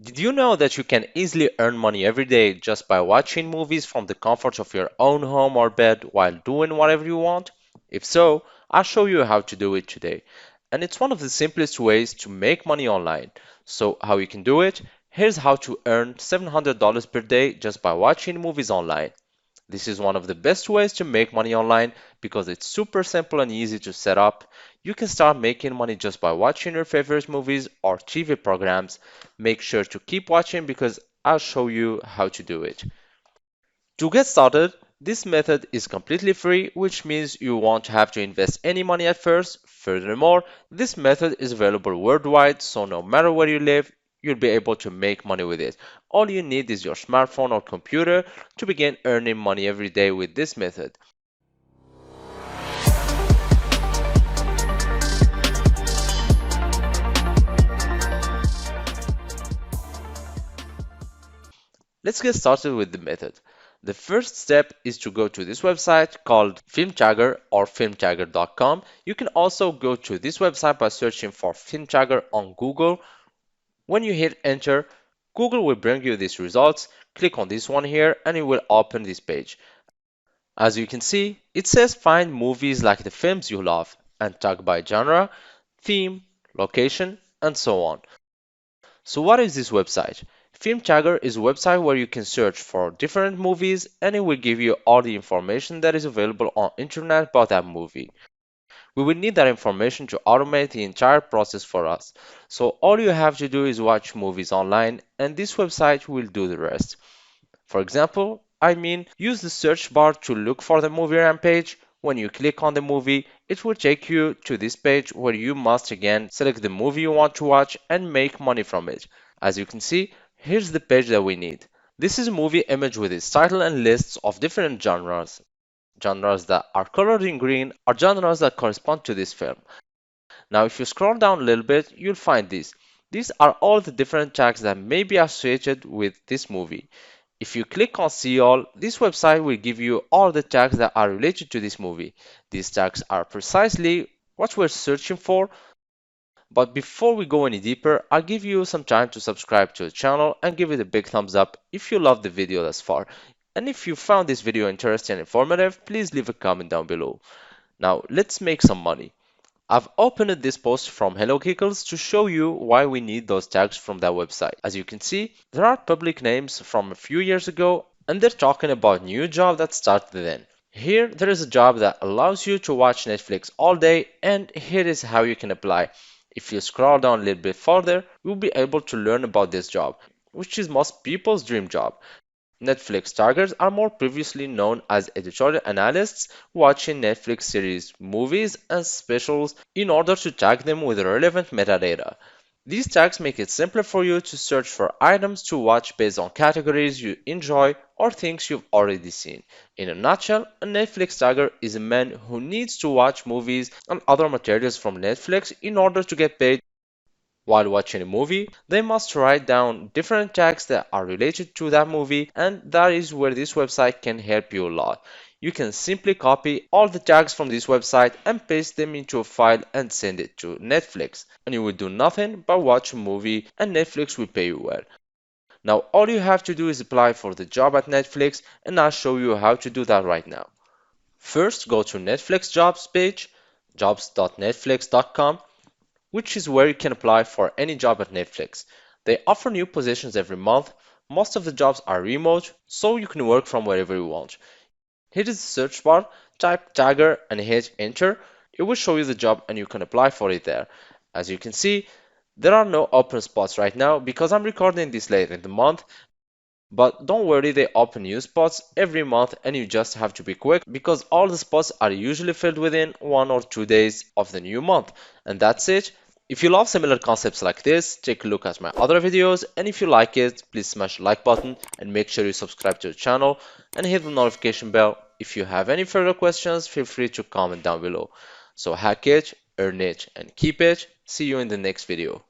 Did you know that you can easily earn money every day just by watching movies from the comfort of your own home or bed while doing whatever you want? If so, I'll show you how to do it today. And it's one of the simplest ways to make money online. So, how you can do it? Here's how to earn $700 per day just by watching movies online. This is one of the best ways to make money online because it's super simple and easy to set up. You can start making money just by watching your favorite movies or TV programs. Make sure to keep watching because I'll show you how to do it. To get started, this method is completely free, which means you won't have to invest any money at first. Furthermore, this method is available worldwide, so no matter where you live, you'll be able to make money with it. All you need is your smartphone or computer to begin earning money every day with this method. Let's get started with the method. The first step is to go to this website called FilmTagger or FilmTagger.com. You can also go to this website by searching for FilmTagger on Google. When you hit enter, Google will bring you these results. Click on this one here and it will open this page. As you can see, it says find movies like the films you love and tag by genre, theme, location, and so on. So what is this website? FilmTagger is a website where you can search for different movies and it will give you all the information that is available on internet about that movie. We will need that information to automate the entire process for us. So all you have to do is watch movies online and this website will do the rest. For example, use the search bar to look for the movie rampage. When you click on the movie, it will take you to this page where you must again select the movie you want to watch and make money from it. As you can see, here's the page that we need. This is a movie image with its title and lists of different genres. Genres that are colored in green are genres that correspond to this film. Now, if you scroll down a little bit, you'll find these. These are all the different tags that may be associated with this movie. If you click on See All, this website will give you all the tags that are related to this movie. These tags are precisely what we're searching for. But before we go any deeper, I'll give you some time to subscribe to the channel and give it a big thumbs up if you loved the video thus far. And if you found this video interesting and informative, please leave a comment down below. Now, let's make some money. I've opened this post from HelloGiggles to show you why we need those tags from that website. As you can see, there are public names from a few years ago and they're talking about new job that started then. Here, there is a job that allows you to watch Netflix all day and here is how you can apply. If you scroll down a little bit further, you'll be able to learn about this job, which is most people's dream job. Netflix taggers are more previously known as editorial analysts watching Netflix series, movies, and specials in order to tag them with relevant metadata. These tags make it simpler for you to search for items to watch based on categories you enjoy or things you've already seen. In a nutshell, a Netflix tagger is a man who needs to watch movies and other materials from Netflix in order to get paid. While watching a movie, they must write down different tags that are related to that movie, and that is where this website can help you a lot. You can simply copy all the tags from this website and paste them into a file and send it to Netflix. And you will do nothing but watch a movie and Netflix will pay you well. Now all you have to do is apply for the job at Netflix and I'll show you how to do that right now. First, go to Netflix jobs page, jobs.netflix.com, which is where you can apply for any job at Netflix. They offer new positions every month. Most of the jobs are remote, so you can work from wherever you want. Here is the search bar, type tagger and hit enter. It will show you the job and you can apply for it there. As you can see, there are no open spots right now because I'm recording this late in the month. But don't worry, they open new spots every month and you just have to be quick because all the spots are usually filled within 1 or 2 days of the new month. And that's it. If you love similar concepts like this, take a look at my other videos, and if you like it, please smash the like button and make sure you subscribe to the channel and hit the notification bell. If you have any further questions, feel free to comment down below. So hack it, earn it, and keep it. See you in the next video.